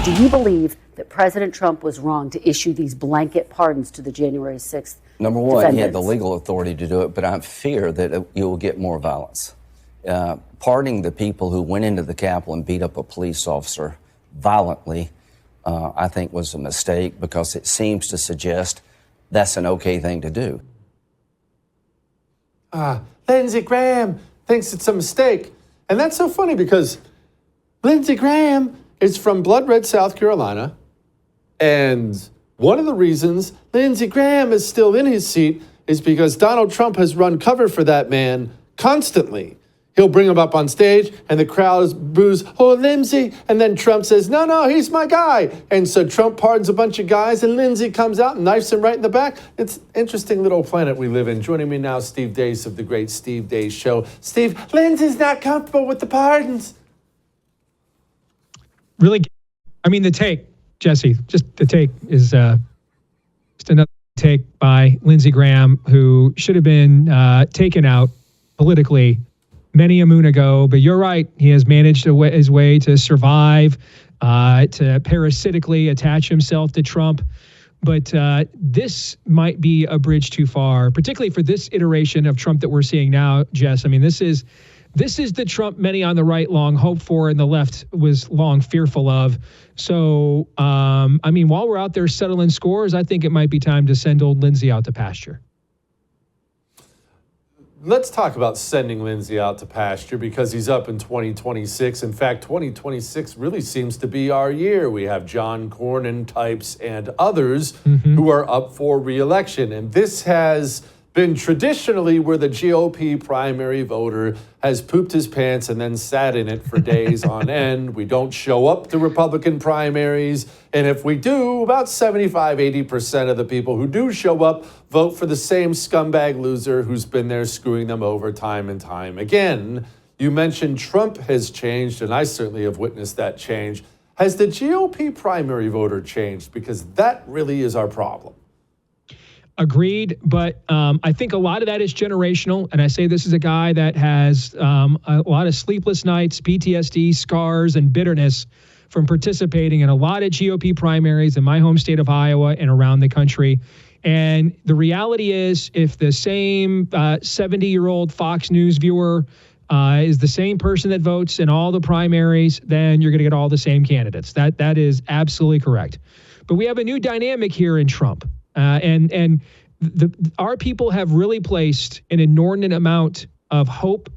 Do you believe that President Trump was wrong to issue these blanket pardons to the January 6th Number one, defendants? he had the legal authority to do it, but I fear that you will get more violence. Pardoning the people who went into the Capitol and beat up a police officer violently, I think was a mistake, because it seems to suggest that's an okay thing to do. Lindsey Graham thinks it's a mistake. And that's so funny, because Lindsey Graham is from Blood Red, South Carolina. And one of the reasons Lindsey Graham is still in his seat is because Donald Trump has run cover for that man constantly. He'll bring him up on stage and the crowd boos, "Oh, Lindsey." And then Trump says, no, he's my guy. And so Trump pardons a bunch of guys and Lindsey comes out and knifes him right in the back. It's an interesting little planet we live in. Joining me now, Steve Deace of the great Steve Deace Show. Steve, Lindsey's not comfortable with the pardons. Really, I mean, the take, Jesse, just the take is just another take by Lindsey Graham, who should have been taken out politically many a moon ago. But you're right. He has managed his way to survive, to parasitically attach himself to Trump. But this might be a bridge too far, particularly for this iteration of Trump that we're seeing now, Jess. I mean, this is the Trump many on the right long hoped for and the left was long fearful of. So, I mean, while we're out there settling scores, I think it might be time to send old Lindsey out to pasture. Let's talk about sending Lindsey out to pasture, because he's up in 2026. In fact, 2026 really seems to be our year. We have John Cornyn types and others who are up for re-election. And this has been traditionally where the GOP primary voter has pooped his pants and then sat in it for days on end. We don't show up to Republican primaries. And if we do, about 75-80% of the people who do show up vote for the same scumbag loser who's been there screwing them over time and time again. You mentioned Trump has changed, and I certainly have witnessed that change. Has the GOP primary voter changed? Because that really is our problem. Agreed, but I think a lot of that is generational, and I say this is a guy that has a lot of sleepless nights, PTSD, scars, and bitterness from participating in a lot of GOP primaries in my home state of Iowa and around the country. And the reality is, if the same 70-year-old Fox News viewer is the same person that votes in all the primaries, then you're going to get all the same candidates. That is absolutely correct. But we have a new dynamic here in Trump. Our people have really placed an inordinate amount of hope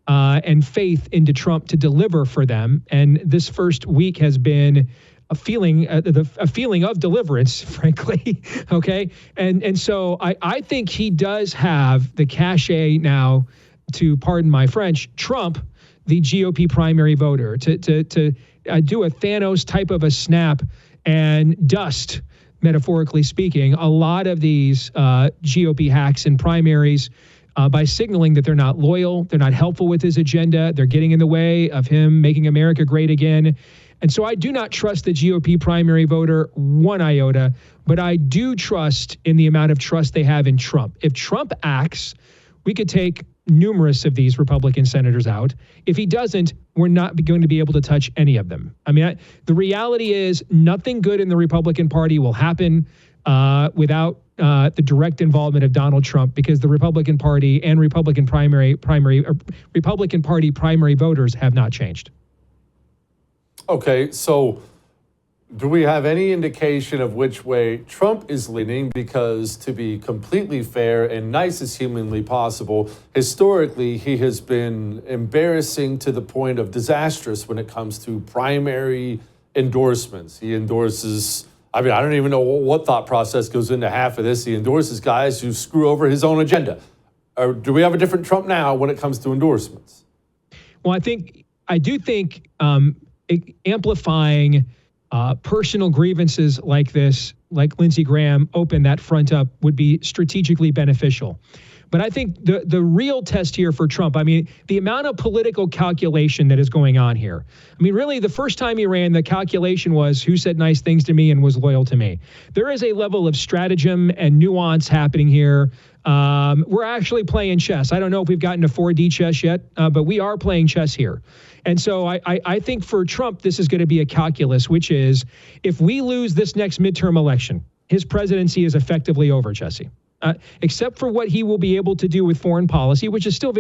and faith into Trump to deliver for them. And this first week has been a feeling of deliverance, frankly. Okay. And so I think he does have the cachet now to, pardon my French, trump the GOP primary voter, to do a Thanos type of a snap and dust, metaphorically speaking, a lot of these GOP hacks in primaries by signaling that they're not loyal, they're not helpful with his agenda, they're getting in the way of him making America great again. And so I do not trust the GOP primary voter one iota, but I do trust in the amount of trust they have in Trump. If Trump acts, we could take numerous of these Republican senators out. If he doesn't, we're not going to be able to touch any of them. I mean, the reality is nothing good in the Republican Party will happen without the direct involvement of Donald Trump, because the Republican Party and Republican Party primary voters have not changed. Okay, so do we have any indication of which way Trump is leaning? Because to be completely fair and nice as humanly possible, historically, he has been embarrassing to the point of disastrous when it comes to primary endorsements. He endorses, I mean, I don't even know what thought process goes into half of this. He endorses guys who screw over his own agenda. Or do we have a different Trump now when it comes to endorsements? Well, I do think amplifying personal grievances like this, like Lindsey Graham opened that front up, would be strategically beneficial. But I think the real test here for Trump, I mean, the amount of political calculation that is going on here. I mean, really, the first time he ran, the calculation was who said nice things to me and was loyal to me. There is a level of stratagem and nuance happening here. We're actually playing chess. I don't know if we've gotten to 4D chess yet, but we are playing chess here. And so I think for Trump, this is going to be a calculus, which is if we lose this next midterm election, his presidency is effectively over, Jesse. Except for what he will be able to do with foreign policy, which is still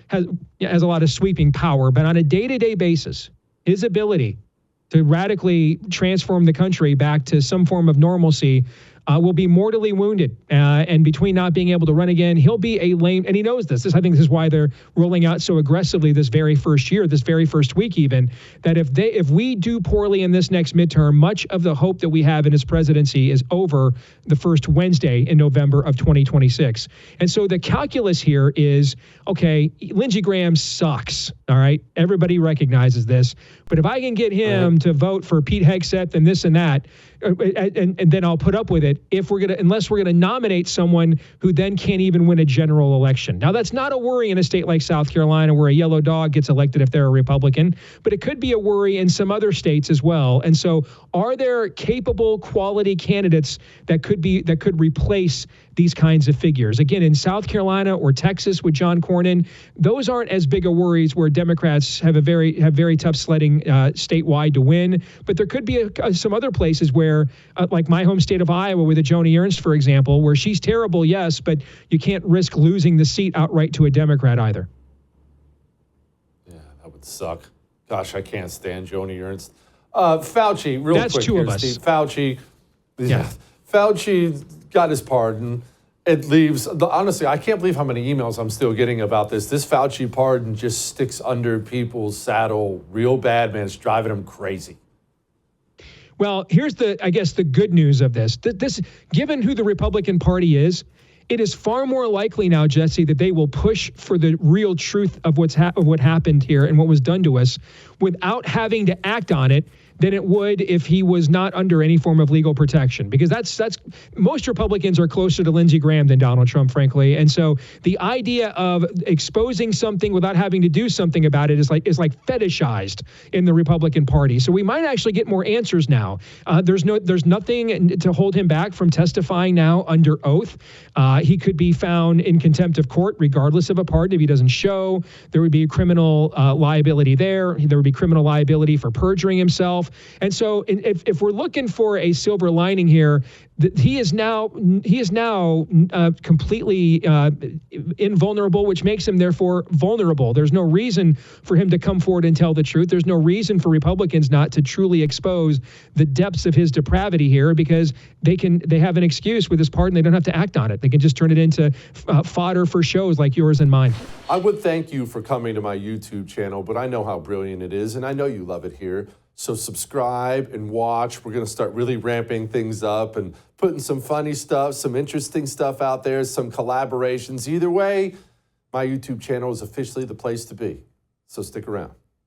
has a lot of sweeping power. But on a day-to-day basis, his ability to radically transform the country back to some form of normalcy will be mortally wounded. And between not being able to run again, he'll be a lame, and he knows this. I think this is why they're rolling out so aggressively this very first year, this very first week even, that if we do poorly in this next midterm, much of the hope that we have in his presidency is over the first Wednesday in November of 2026. And so the calculus here is, okay, Lindsey Graham sucks, all right? Everybody recognizes this. But if I can get him to vote for Pete Hegseth and this and that, and then I'll put up with it unless we're gonna nominate someone who then can't even win a general election. Now that's not a worry in a state like South Carolina where a yellow dog gets elected if they're a Republican, but it could be a worry in some other states as well. And so are there capable quality candidates that could replace these kinds of figures? Again, in South Carolina or Texas with John Cornyn, those aren't as big a worries where Democrats have very tough sledding statewide to win. But there could be some other places where, like my home state of Iowa with a Joni Ernst, for example, where she's terrible, yes, but you can't risk losing the seat outright to a Democrat either. Yeah, that would suck. Gosh, I can't stand Joni Ernst. Fauci, real That's quick two here, of us. Steve. Fauci got his pardon. It leaves, honestly, I can't believe how many emails I'm still getting about this. This Fauci pardon just sticks under people's saddle real bad, man. It's driving them crazy. Well, here's the good news of this. This, given who the Republican Party is, it is far more likely now, Jesse, that they will push for the real truth of what happened here and what was done to us without having to act on it than it would if he was not under any form of legal protection. Because that's most Republicans are closer to Lindsey Graham than Donald Trump, frankly. And so the idea of exposing something without having to do something about it is like fetishized in the Republican Party. So we might actually get more answers now. There's nothing to hold him back from testifying now under oath. He could be found in contempt of court regardless of a pardon if he doesn't show. There would be criminal liability there. There would be criminal liability for perjuring himself. And so if we're looking for a silver lining here, he is now completely invulnerable, which makes him therefore vulnerable. There's no reason for him to come forward and tell the truth. There's no reason for Republicans not to truly expose the depths of his depravity here, because they have an excuse with his pardon. They don't have to act on it. They can just turn it into fodder for shows like yours and mine. I would thank you for coming to my YouTube channel, but I know how brilliant it is, and I know you love it here. So subscribe and watch. We're going to start really ramping things up and putting some funny stuff, some interesting stuff out there, some collaborations. Either way, my YouTube channel is officially the place to be. So stick around.